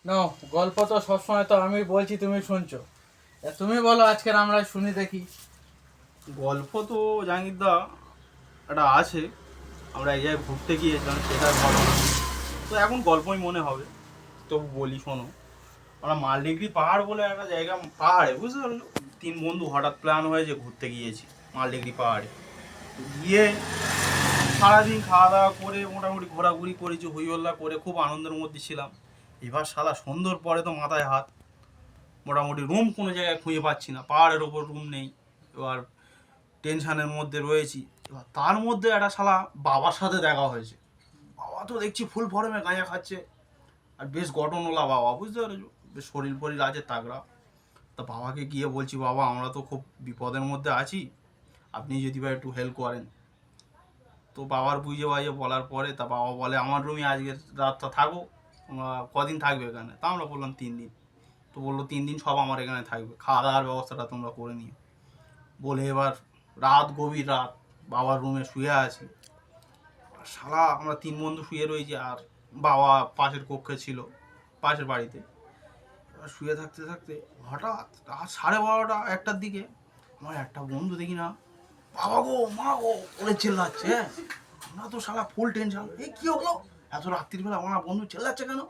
না, গল্প তো সবসময় তো আমি বলছি, তুমি শুনছো। তুমি বলো, আজকের আমরা শুনি দেখি। গল্প তো জাহাঙ্গীরদা একটা আছে। আমরা এই জায়গায় ঘুরতে গিয়েছিলাম, সেটার ঘটনা। তো এখন গল্পই মনে হবে, তবু বলি শোনো। আমরা মালডিগ্রি পাহাড় বলে একটা জায়গা, পাহাড়ে বুঝতে পারলো, তিন বন্ধু হঠাৎ প্ল্যান হয়েছে ঘুরতে গিয়েছি মালডিগ্রি পাহাড়ে। তো গিয়ে সারাদিন খাওয়া দাওয়া করে মোটামুটি ঘোরাঘুরি করেছি, হইহল্লা করে খুব আনন্দের মধ্যে ছিলাম। এবার শালা সন্ধ্যার পরে তো মাথায় হাত, মোটামুটি রুম কোনো জায়গায় খুঁজে পাচ্ছি না, পাহাড়ের ওপর রুম নেই। এবার টেনশানের মধ্যে রয়েছি। এবার তার মধ্যে একটা শালা বাবার সাথে দেখা হয়েছে। বাবা তো দেখছি ফুল ফর্মে গাঁজা খাচ্ছে, আর বেশ গঠনওয়ালা বাবা, বুঝতে পেরেছো, বেশ শরীর ফরির আছে তাগড়া। তা বাবাকে গিয়ে বলছি, বাবা আমরা তো খুব বিপদের মধ্যে আছি, আপনি যদি বা একটু হেল্প করেন। তো বাবার বুঝে বাজে বলার পরে তা বাবা বলে, আমার রুমে আজকের রাতটা থাকো। তোমরা কদিন থাকবে এখানে? তা আমরা বললাম 3 দিন। তো বললো 3 দিন সব আমার এখানে থাকবে, খাওয়া দাওয়ার ব্যবস্থাটা তোমরা করে নিও। বলে এবার রাত, গভীর রাত, বাবার রুমে শুয়ে আছি। শালা আমরা তিন বন্ধু শুয়ে রয়েছি, আর বাবা পাশের কক্ষে ছিল, পাশের বাড়িতে। এবার শুয়ে থাকতে থাকতে হঠাৎ রাত 12:30 একটার দিকে আমার একটা বন্ধু দেখি না, বাবা গো মা গো বলে চেল্লাচ্ছে। হ্যাঁ, আমরা তো শালা ফুল টেনশন, এই কি হলো এত রাত্রিবেলা আমার বন্ধু চেল্লাচ্ছে কেন?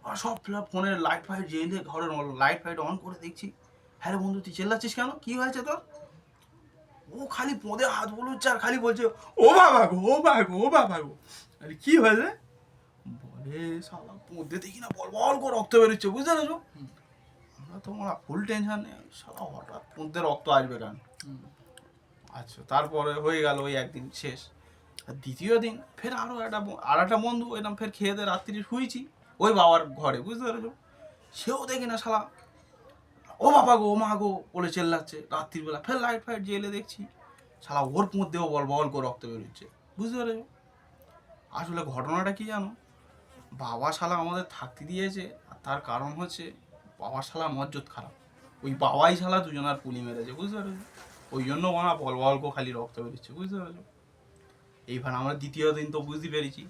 আর সব ফোনের লাইট ফাইট জ্বেলে, ঘরের লাইট ফাইট অন করে দেখছি। হ্যাঁ রে বন্ধু, তুই চেল্লাচ্ছিস কেন, কি হয়েছে তোর? ও খালি পদে হাত বলুচ্ছে আর খালি বলছে, ও বাবা গো ও বাবা গো ও বাবা গো। আরে কি হয়েছে? বলে শালা পদে দেখি না বল বল করে রক্ত বেরোচ্ছে, বুঝতে পেরেছো? আমরা তো আমরা ফুল টেনশনে, শালা হঠাৎ পদে রক্ত আসবে কেন? আচ্ছা, তারপরে হয়ে গেল ওই একদিন শেষ। আর দ্বিতীয় দিন ফের আর একটা বন্ধু এরকম ফের খেয়ে দিয়ে রাত্রি শুয়েছি ওই বাবার ঘরে, বুঝতে পেরেছো? সেও দেখি না শালা ও বাবা গো ও মা গো বলে চেল্লাচ্ছে রাত্রিবেলা। ফের লাইট ফাইট জেলে দেখছি শালা ওর মধ্যেও বল বল করে রক্ত বেরোচ্ছে, বুঝতে পেরেছো? আসলে ঘটনাটা কি জানো, বাবা শালা আমাদের থাকতে দিয়েছে, আর তার কারণ হচ্ছে বাবা শালা মজ্জত খারাপ। ওই বাবাই শালা দুজনার পুলি মেরেছে, বুঝতে পেরেছো? ওই জন্য বানা বল বল করে খালি রক্ত বেরোচ্ছে, বুঝতে পেরেছো? এইবার আমরা দ্বিতীয় দিন তো বুঝতে পেরেছি,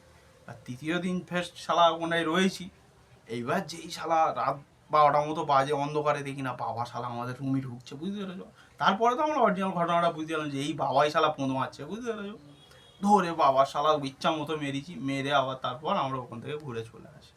আর তৃতীয় দিন ফের শালা ওনায় রয়েছি। এইবার যেই শালা রাত 12টার মতো বাজে, অন্ধকারে দেখি না বাবা শালা আমাদের রুমে ঢুকছে, বুঝতে পেরেছো? তারপরে তো আমরা অরিজিনাল ঘটনাটা বুঝতে পারলাম যে এই বাবাই শালা পোঁদ মারছে, বুঝতে পেরেছো? ধরে বাবা শালা ইচ্ছা মতো মেরেছি, মেরে আবার তারপর আমরা ওখান থেকে ঘুরে চলে আসি।